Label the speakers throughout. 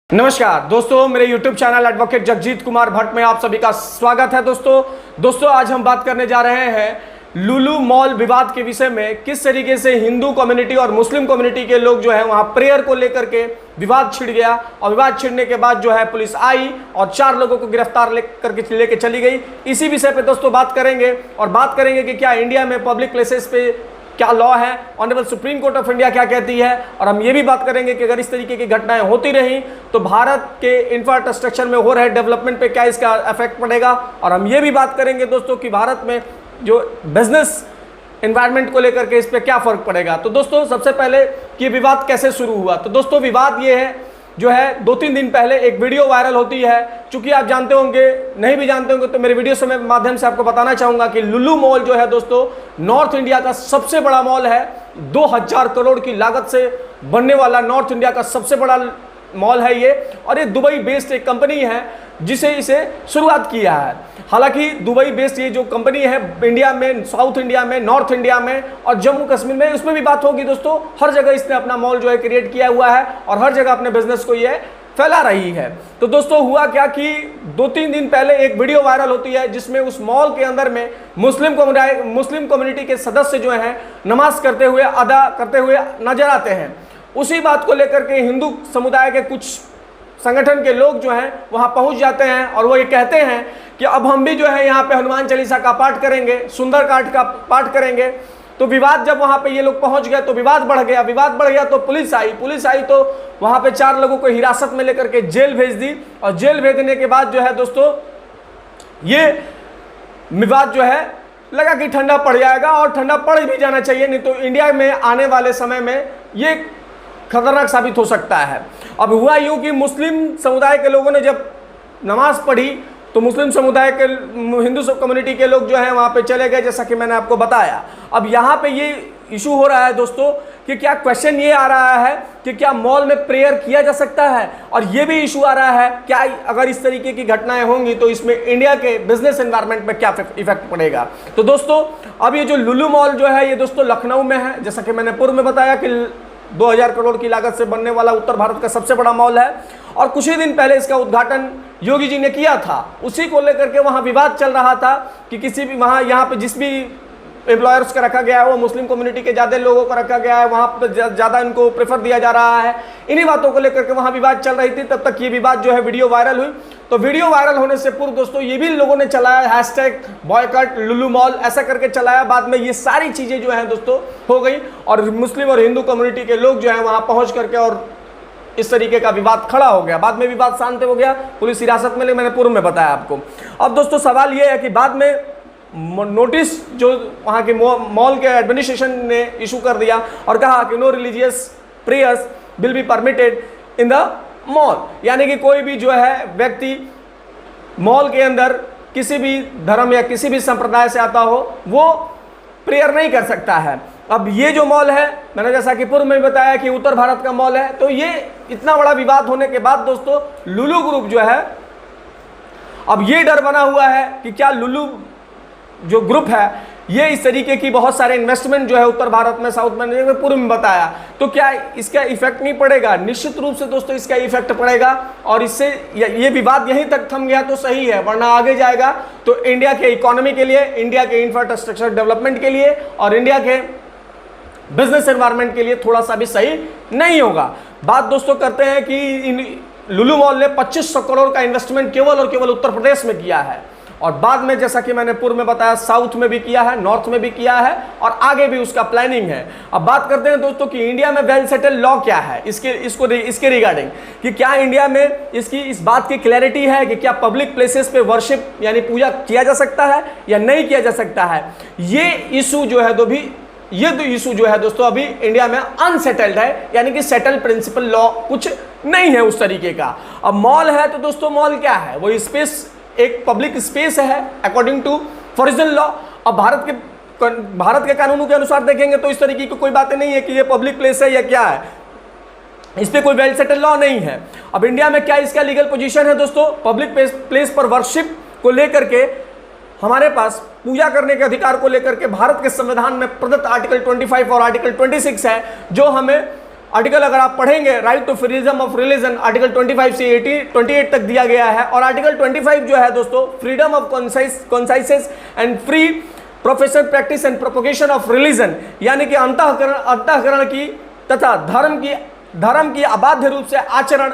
Speaker 1: नमस्कार दोस्तों, मेरे YouTube channel advocate Jagjit Kumar Bhatt में आप सभी का स्वागत है। दोस्तों आज हम बात करने जा रहे हैं लुलु मॉल विवाद के विषय में। किस तरीके से हिंदू कम्युनिटी और मुस्लिम कम्युनिटी के लोग जो है वहां प्रेयर को लेकर के विवाद छिड़ गया और विवाद छिड़ने के बाद जो है पुलिस आई और 4 लोगों को गिरफ्तार लेके चली गई। इसी विषय पे दोस्तों बात करेंगे और बात करेंगे कि क्या इंडिया में पब्लिक प्लेसेस पे क्या लॉ है, honourable supreme court of India क्या कहती है, और हम ये भी बात करेंगे कि अगर इस तरीके की घटनाएं होती रहीं तो भारत के इंफ्रास्ट्रक्चर में हो रहे डेवलपमेंट पे क्या इसका इफेक्ट पड़ेगा। और हम ये भी बात करेंगे दोस्तों कि भारत में जो बिजनेस एनवायरनमेंट को लेकर के इस पे क्या फर्क पड़ेगा। तो दोस्तों सबसे पहले कि विवाद कैसे शुरू हुआ, तो दोस्तों विवाद ये है जो है 2-3 दिन पहले एक वीडियो वायरल होती है। चूंकि आप जानते होंगे, नहीं भी जानते होंगे तो मेरे वीडियो से मैं माध्यम से आपको बताना चाहूंगा कि लुलु मॉल जो है दोस्तों नॉर्थ इंडिया का सबसे बड़ा मॉल है। 2000 करोड़ की लागत से बनने वाला नॉर्थ इंडिया का सबसे बड़ा मॉल है ये, और ये दुबई बेस्ड एक कंपनी है जिसे इसे शुरुआत किया है। हालांकि दुबई बेस्ड ये जो कंपनी है इंडिया में, साउथ इंडिया में, नॉर्थ इंडिया में और जम्मू कश्मीर में, उसमें भी बात होगी दोस्तों। हर जगह इसने अपना मॉल जो है क्रिएट किया हुआ है और हर जगह अपने बिजनेस को ये फैला रही है। तो दोस्तों हुआ क्या कि 2-3 दिन पहले एक वीडियो वायरल होती है जिसमें उस मॉल के अंदर में मुस्लिम कम्युनिटी के सदस्य जो हैं नमाज करते हुए, अदा करते हुए नजर आते हैं। उसी बात को लेकर के हिंदू समुदाय के कुछ संगठन के लोग जो हैं वहां पहुंच जाते हैं और वो ये कहते हैं कि अब हम भी जो है यहाँ पे हनुमान चालीसा का पाठ करेंगे, सुंदरकांड का पाठ करेंगे। तो विवाद जब वहां पे ये लोग पहुंच गए तो विवाद बढ़ गया तो पुलिस आई तो वहां पे 4 लोगों को हिरासत में लेकर के जेल भेज दी। और जेल भेजने के बाद जो है दोस्तों ये विवाद जो है लगा कि ठंडा पड़ जाएगा, और ठंडा पड़ भी जाना चाहिए, नहीं तो इंडिया में आने वाले समय में ये खतरनाक साबित हो सकता है। अब हुआ यूं कि मुस्लिम समुदाय के लोगों ने जब नमाज पढ़ी तो मुस्लिम समुदाय के, हिंदू कम्युनिटी के लोग जो है वहां पे चले गए, जैसा कि मैंने आपको बताया। अब यहाँ पे ये इशू हो रहा है दोस्तों कि क्या क्वेश्चन ये आ रहा है कि क्या मॉल में प्रेयर किया जा सकता है, और ये भी इशू आ रहा है क्या अगर इस तरीके की घटनाएं होंगी तो इसमें इंडिया के बिजनेस एनवायरनमेंट में क्या इफेक्ट पड़ेगा। तो दोस्तों अब ये जो लुलु मॉल जो है ये दोस्तों लखनऊ में है, जैसा कि मैंने पूर्व में बताया कि 2000 करोड़ की लागत से बनने वाला उत्तर भारत का सबसे बड़ा मॉल है। और कुछ ही दिन पहले इसका उद्घाटन योगी जी ने किया था। उसी को लेकर के वहां विवाद चल रहा था कि किसी भी वहां यहाँ पे जिस भी एम्प्लॉयर्स का रखा गया है वो मुस्लिम कम्युनिटी के ज़्यादा लोगों का रखा गया है, वहाँ पर ज़्यादा इनको प्रेफर दिया जा रहा है। इन्हीं बातों को लेकर के वहाँ विवाद चल रही थी। तब तक ये विवाद जो है वीडियो वायरल हुई। तो वीडियो वायरल होने से पूर्व दोस्तों ये भी लोगों ने चलाया हैशटैग बॉयकॉट लुलु मॉल, ऐसा करके चलाया। बाद में ये सारी चीज़ें जो हैं दोस्तों हो गई और मुस्लिम और हिंदू कम्युनिटी के लोग जो हैं वहाँ पहुँच करके और इस तरीके का विवाद खड़ा हो गया। बाद में विवाद शांत हो गया, पुलिस हिरासत में ले, मैंने पूर्व में बताया आपको। अब दोस्तों सवाल ये है कि बाद में नोटिस जो वहाँ के मॉल के एडमिनिस्ट्रेशन ने इशू कर दिया और कहा कि no religious prayers will be permitted in the mall, यानी कि कोई भी जो है व्यक्ति मॉल के अंदर किसी भी धर्म या किसी भी संप्रदाय से आता हो वो प्रेयर नहीं कर सकता है। अब ये जो मॉल है, मैंने जैसा कि पूर्व में बताया कि उत्तर भारत का मॉल है, तो ये इतना बड़ा विवाद होने के बाद दोस्तों लुलु ग्रुप जो है, अब ये डर बना हुआ है कि क्या लुलु जो ग्रुप है ये इस तरीके की बहुत सारे इन्वेस्टमेंट जो है उत्तर भारत में, साउथ में, पूर्व में बताया, तो क्या इसका इफेक्ट नहीं पड़ेगा। निश्चित रूप से दोस्तों इसका इफेक्ट पड़ेगा और इससे ये विवाद यहीं तक थम गया तो सही है, वरना आगे जाएगा तो इंडिया के इकोनॉमी के लिए, इंडिया के इंफ्रास्ट्रक्चर डेवलपमेंट के लिए और इंडिया के बिजनेस एनवायरनमेंट के लिए थोड़ा सा भी सही नहीं होगा। बात दोस्तों करते हैं कि लुलु मॉल ने 2500 करोड़ का इन्वेस्टमेंट केवल और केवल उत्तर प्रदेश में किया है, और बाद में जैसा कि मैंने पूर्व में बताया साउथ में भी किया है, नॉर्थ में भी किया है और आगे भी उसका प्लानिंग है। अब बात करते हैं दोस्तों कि इंडिया में वेल सेटल लॉ क्या है इसके रिगार्डिंग, कि क्या इंडिया में इसकी इस बात की क्लैरिटी है कि क्या पब्लिक प्लेसेस पे वर्शिप यानी पूजा किया जा सकता है या नहीं किया जा सकता है। ये इशू जो है दोस्तों अभी इंडिया में अनसेटल्ड है, यानी कि सेटल प्रिंसिपल लॉ कुछ नहीं है उस तरीके का। अब मॉल है तो दोस्तों मॉल क्या है, वो स्पेस एक पब्लिक स्पेस है अकॉर्डिंग टू फॉरिजन लॉ। अब भारत के कानूनों के अनुसार देखेंगे तो इस तरीके की कोई बातें नहीं है कि ये पब्लिक प्लेस है या क्या है, इस पे कोई वेल सेटल लॉ नहीं है। अब इंडिया में क्या इसका लीगल पोजीशन है दोस्तों, पब्लिक प्लेस पर वर्शिप को लेकर के हमारे पास पूजा करने के अधिकार को लेकर के भारत के संविधान में प्रदत्त आर्टिकल 25 और आर्टिकल 26 है, जो हमें आर्टिकल अगर आप पढ़ेंगे, right to freedom of religion, article 25 से 28 तक दिया गया है। और आर्टिकल 25 जो है दोस्तों, freedom of conscience and free profession, practice and propagation of religion, यानी कि अंतःकरण की तथा धर्म की अबाध्य रूप से आचरण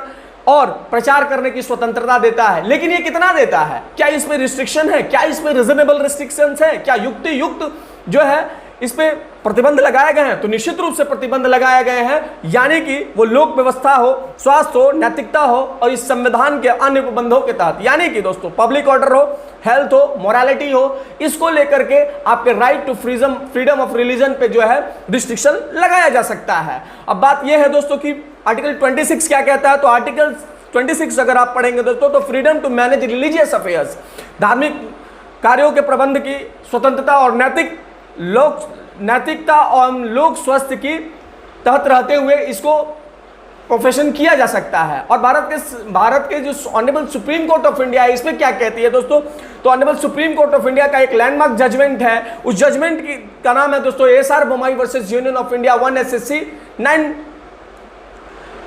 Speaker 1: और प्रचार करने की स्वतंत्रता देता है। लेकिन ये कितना देता है? क्या इसमें रिस्ट्रिक्शन है? क्या इसमें रिजनेबल रिस्ट्रिक्शंस है? क्या युक्त जो है इस पे प्रतिबंध लगाए गए हैं? तो निश्चित रूप से प्रतिबंध लगाए गए हैं, यानी कि वो लोक व्यवस्था हो, स्वास्थ्य हो, नैतिकता हो और इस संविधान के अन्य उपबंधों के तहत, यानी कि दोस्तों पब्लिक ऑर्डर हो, हेल्थ हो, मोरालिटी हो, इसको लेकर के आपके right to freedom of religion पे जो है रिस्ट्रिक्शन लगाया जा सकता है। अब बात यह है दोस्तों कि आर्टिकल 26 क्या कहता है? तो आर्टिकल 26 अगर आप पढ़ेंगे दोस्तों, तो freedom to manage religious affairs, धार्मिक कार्यों के प्रबंध की स्वतंत्रता और नैतिकता और लोक स्वास्थ्य की तहत रहते हुए इसको प्रोफेशन किया जा सकता है। और भारत के जो honourable supreme court of India है, इसमें क्या कहती है दोस्तों? तो honourable supreme court of India का एक लैंडमार्क जजमेंट है, उस जजमेंट का नाम है दोस्तों SR Bommai versus union of India 1 SSC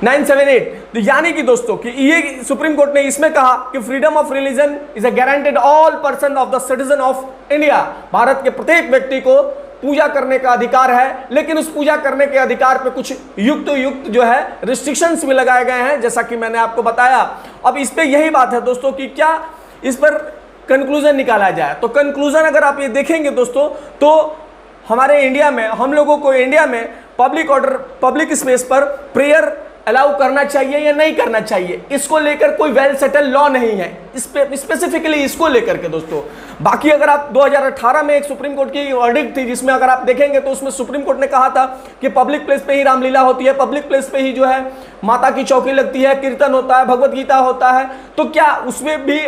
Speaker 1: 978। तो यानी कि दोस्तों कि ये सुप्रीम कोर्ट ने इसमें कहा कि freedom of religion is a guaranteed all person of the citizen of India, Bharat के प्रत्येक व्यक्ति को पूजा करने का अधिकार है। लेकिन उस पूजा करने के अधिकार पे कुछ युक्त जो है रिस्ट्रिक्शंस भी लगाए गए हैं, जैसा कि मैंने आपको बताया। अब इस पे यही बात है दोस्तों कि क्या इस पर कंक्लूजन निकाला जाए। तो कंक्लूजन अगर आप ये देखेंगे दोस्तों, तो हमारे इंडिया में, हम लोगों को इंडिया में पब्लिक स्पेस पर प्रेयर अलाउ करना चाहिए या नहीं करना चाहिए, इसको लेकर कोई वेल सेटल लॉ नहीं है स्पेसिफिकली इसको लेकर के दोस्तों। बाकी अगर आप 2018 में एक सुप्रीम कोर्ट की वर्डिक्ट थी, जिसमें अगर आप देखेंगे तो उसमें सुप्रीम कोर्ट ने कहा था कि पब्लिक प्लेस पे ही रामलीला होती है, पब्लिक प्लेस पे ही जो है माता की चौकी लगती है, कीर्तन होता है, भगवत गीता होता है, तो क्या उसमें भी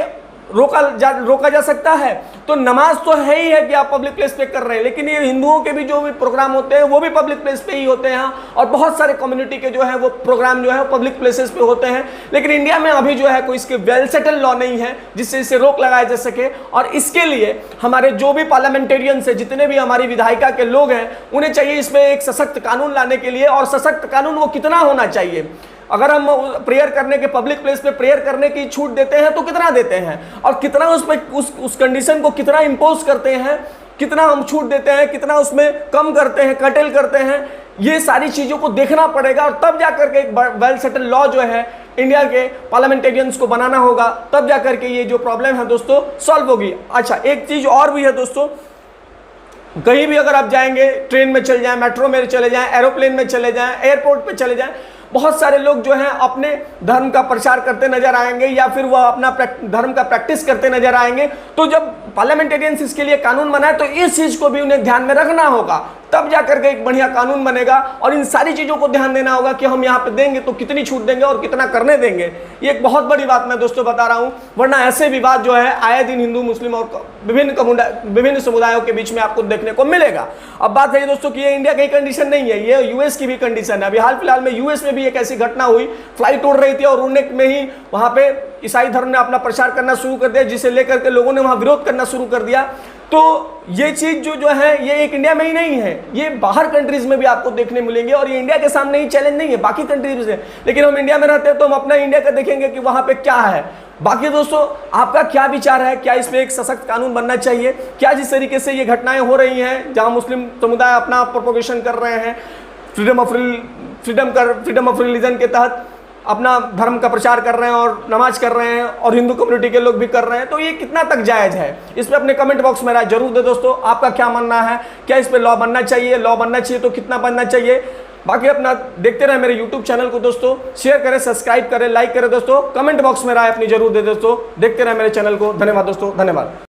Speaker 1: रोका जा सकता है? तो नमाज तो है ही है कि आप पब्लिक प्लेस पे कर रहे हैं, लेकिन ये हिंदुओं के भी जो भी प्रोग्राम होते हैं वो भी पब्लिक प्लेस पे ही होते हैं, और बहुत सारे कम्युनिटी के जो है वो प्रोग्राम जो है पब्लिक प्लेसेस पे होते हैं। लेकिन इंडिया में अभी जो है कोई इसके वेल सेटल लॉ नहीं है जिससे इसे रोक लगाया जा सके। और इसके लिए हमारे जो भी पार्लियामेंटेरियंस है, जितने भी हमारी विधायिका के लोग हैं, उन्हें चाहिए इसमें एक सशक्त कानून लाने के लिए। और सशक्त कानून वो कितना होना चाहिए? अगर हम प्रेयर करने के पब्लिक प्लेस पे प्रेयर करने की छूट देते हैं तो कितना देते हैं, और कितना उस कंडीशन को कितना इंपोज करते हैं, कितना हम छूट देते हैं, कितना उसमें कम करते हैं, कटेल करते हैं, ये सारी चीजों को देखना पड़ेगा। और तब जाकर के एक वेल सेटल लॉ जो है इंडिया के पार्लियामेंटेरियंस को बनाना होगा, तब जाकर के ये जो प्रॉब्लम है दोस्तों सॉल्व होगी। अच्छा, एक चीज और भी है दोस्तों, कहीं भी अगर आप जाएंगे, ट्रेन में चले जाएं, मेट्रो में चले जाएं, एरोप्लेन में चले जाएं, एयरपोर्ट पे चले जाएं, बहुत सारे लोग जो हैं अपने धर्म का प्रचार करते नजर आएंगे या फिर वह अपना धर्म का प्रैक्टिस करते नजर आएंगे। तो जब पार्लियामेंटेरियंस इसके लिए कानून बनाए तो इस चीज को भी उन्हें ध्यान में रखना होगा, तब जाकर के एक बढ़िया कानून बनेगा। और इन सारी चीजों को ध्यान देना होगा कि हम यहाँ पे देंगे तो कितनी छूट देंगे और कितना करने देंगे। ये एक बहुत बड़ी बात मैं दोस्तों बता रहा हूँ, वरना ऐसे विवाद जो है आए दिन हिंदू मुस्लिम और विभिन्न समुदायों के बीच में आपको देखने को मिलेगा। अब बात है दोस्तों कि ये इंडिया की कंडीशन नहीं है, ये यूएस की भी कंडीशन है। अभी हाल फिलहाल में यूएस में भी एक ऐसी घटना हुई, फ्लाइट उड़ रही थी और उड़ने में ही वहां पे ईसाई धर्म ने अपना प्रचार करना शुरू कर दिया, जिसे लेकर के लोगों ने वहां विरोध करना शुरू कर दिया। तो ये चीज जो है ये एक इंडिया में ही नहीं है, ये बाहर कंट्रीज में भी आपको देखने मिलेंगे। और ये इंडिया के सामने ही चैलेंज नहीं है, बाकी कंट्रीज से। लेकिन हम इंडिया में रहते हैं तो हम अपना इंडिया का देखेंगे कि वहां पे क्या है। बाकी दोस्तों आपका क्या विचार है? क्या इसमें एक सशक्त कानून बनना चाहिए? क्या जिस तरीके से ये घटनाएं हो रही हैं जहां मुस्लिम समुदाय अपना प्रोपोगेशन कर रहे हैं, फ्रीडम ऑफ रिलीजन के तहत अपना धर्म का प्रचार कर रहे हैं और नमाज कर रहे हैं, और हिंदू कम्युनिटी के लोग भी कर रहे हैं, तो ये कितना तक जायज है? इस पे अपने कमेंट बॉक्स में राय जरूर दे दोस्तों। आपका क्या मानना है? क्या इस पे लॉ बनना चाहिए? लॉ बनना चाहिए तो कितना बनना चाहिए? बाकी अपना देखते रहे मेरे YouTube चैनल को दोस्तों, शेयर करें, सब्सक्राइब करें, लाइक करें दोस्तों, कमेंट बॉक्स में राय अपनी जरूर दे दोस्तों। देखते रहे मेरे चैनल को। धन्यवाद दोस्तों, धन्यवाद।